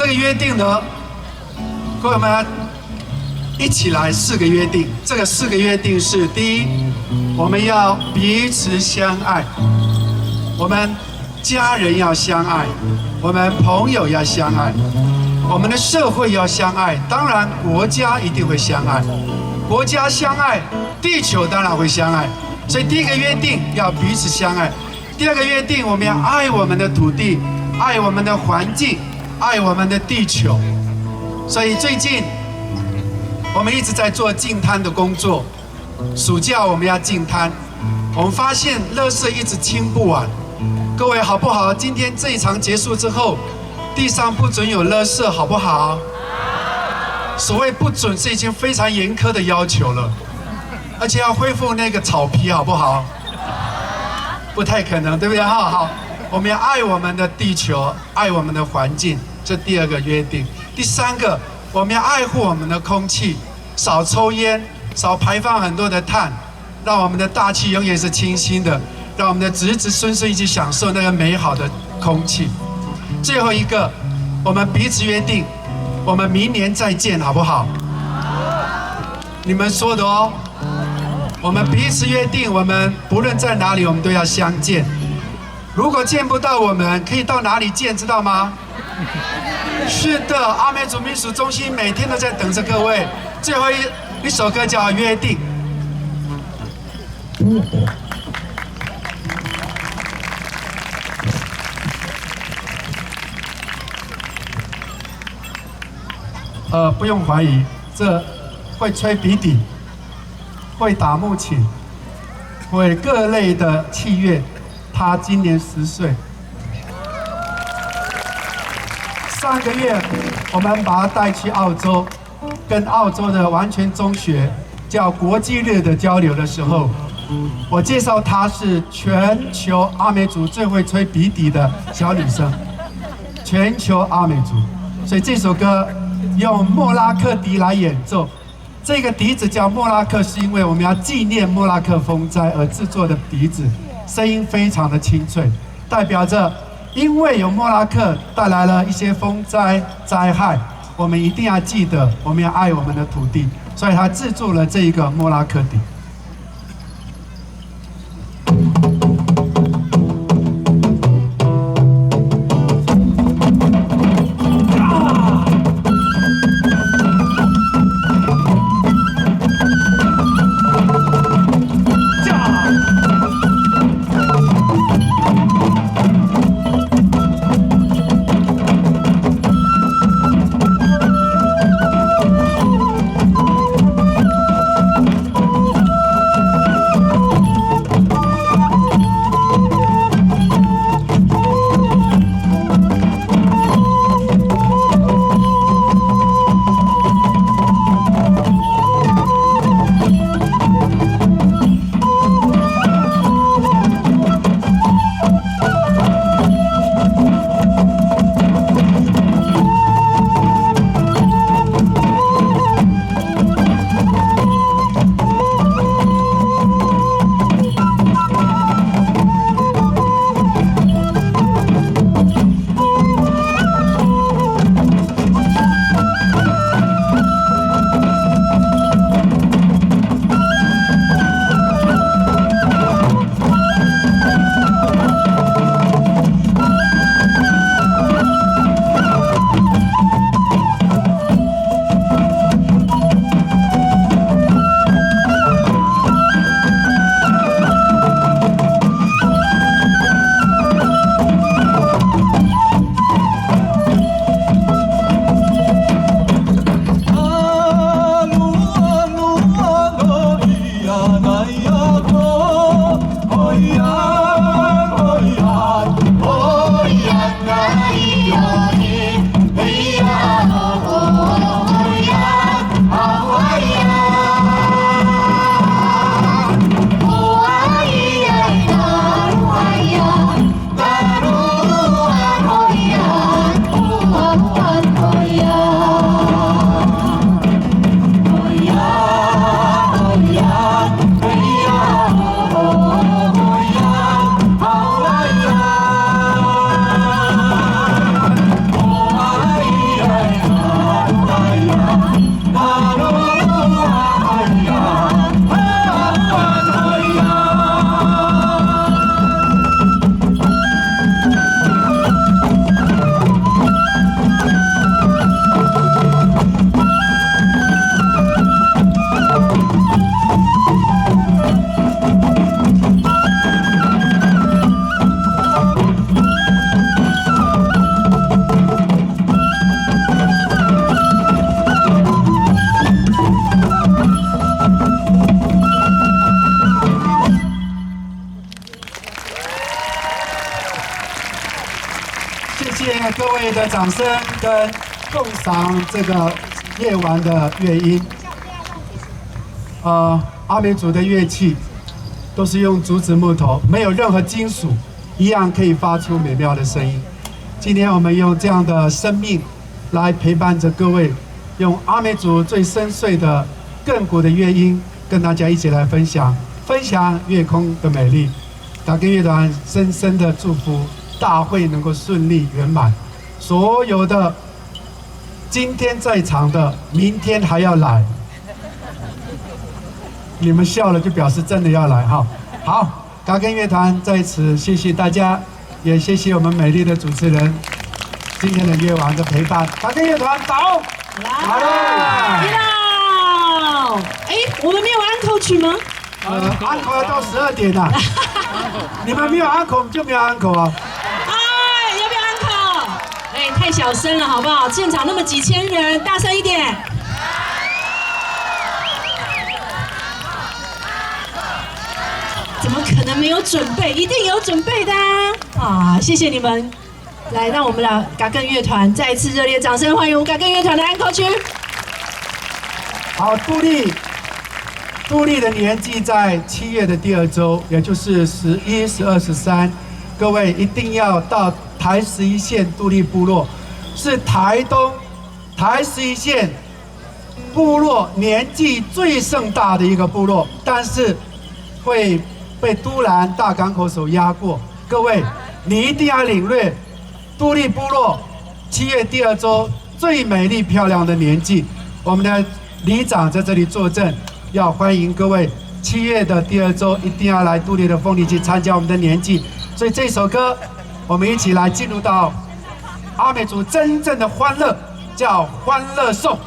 这个约定呢，各位们一起来4个约定。这个4个约定是：第一，我们要彼此相爱，我们家人要相爱，我们朋友要相爱，我们的社会要相爱，当然国家一定会相爱。国家相爱，地球当然会相爱。所以第一个约定要彼此相爱。第二个约定，我们要爱我们的土地，爱我们的环境，爱我们的地球。所以最近我们一直在做净滩的工作。暑假我们要净滩，我们发现垃圾一直清不完。各位好不好？今天这一场结束之后，地上不准有垃圾，好不好？所谓不准是已经非常严苛的要求了，而且要恢复那个草皮，好不好？不太可能，对不对？好，我们要爱我们的地球，爱我们的环境，这第2个约定。第3个，我们要爱护我们的空气，少抽烟，少排放很多的碳，让我们的大气永远是清新的，让我们的子子孙孙一起享受那个美好的空气。最后一个，我们彼此约定，我们明年再见，好不好？你们说的哦。我们彼此约定，我们不论在哪里，我们都要相见。如果见不到我们，可以到哪里见，知道吗？是的，阿美族民俗中心每天都在等着各位。最后一首歌叫《约定》。不用怀疑，这会吹鼻笛，会打木琴，会各类的器乐。他今年10岁。上个月我们把他带去澳洲，跟澳洲的完全中学叫国际日的交流的时候，我介绍她是全球阿美族最会吹鼻笛的小女生，全球阿美族。所以这首歌用莫拉克笛来演奏，这个笛子叫莫拉克，是因为我们要纪念莫拉克风灾而制作的笛子，声音非常的清脆，代表着因为有莫拉克带来了一些风灾灾害，我们一定要记得，我们要爱我们的土地，所以他制作了这一个莫拉克笛。位的掌声跟共赏这个夜晚的乐音。阿美族的乐器都是用竹子木头，没有任何金属，一样可以发出美妙的声音。今天我们用这样的生命来陪伴着各位，用阿美族最深邃的亘古的乐音，跟大家一起来分享月空的美丽。打根乐团深深的祝福大会能够顺利圆满，所有的今天在场的，明天还要来。你们笑了就表示真的要来哈。好，打根乐团在此谢谢大家，也谢谢我们美丽的主持人今天的夜晚的陪伴。打根乐团到，好了，哎，我们没有安口曲吗？安口要到12点了。你们没有安口，我们就没有安口啊。哎，要不要安口？哎，太小声了，好不好？现场那么几千人，大声一点。怎么可能没有准备？一定有准备的啊！谢谢你们，来，让我们的嘎根乐团再一次热烈掌声欢迎我们嘎根乐团的安口曲。好，杜丽的年纪在7月的第2周，也就是11、12、13。各位一定要到台11县杜丽部落，是台东台11县部落年纪最盛大的一个部落，但是会被都兰大港口所压过。各位，你一定要领略杜丽部落7月第2周最美丽漂亮的年纪。我们的里长在这里坐镇。要欢迎各位7月的第2周一定要来杜丽的凤梨去参加我们的年祭，所以这首歌我们一起来进入到阿美族真正的欢乐，叫欢乐颂。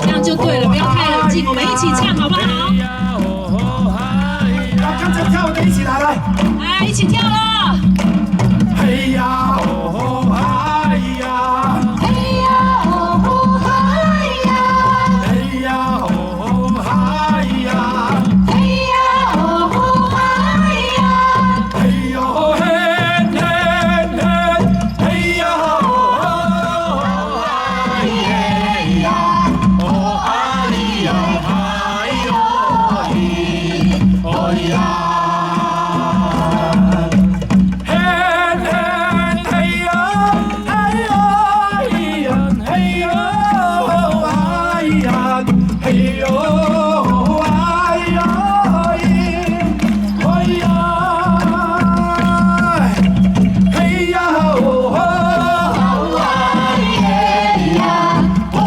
这样就对了，不要太冷静，我们一起唱好不好？要跟着跳的一起来，来，一起跳了！嘿呀哦嗨呀，嘿呀哦嗨呀，嘿呀哦嗨呀，嘿呀哦嗨呀，嘿哟嘿嘿嘿，嘿呀哦嗨呀，哦嗨呀嗨哟嘿，哦呀。哦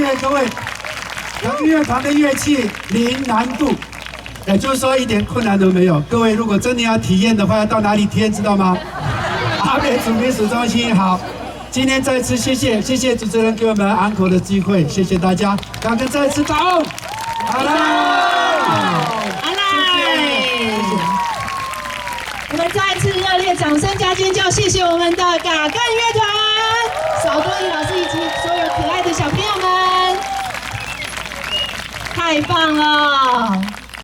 谢各位。雅歌乐团的乐器零难度，也就是说一点困难都没有。各位如果真的要体验的话，要到哪里体验知道吗？阿美主民属中心。好，今天再次谢谢主持人给我们安可的机会，谢谢大家，感恩再次感恩。好了，阿赖，我们再次热烈掌声加尖叫，谢谢我们的嘎更乐团，邵多义老师以及所有可爱的小朋友们，太棒了！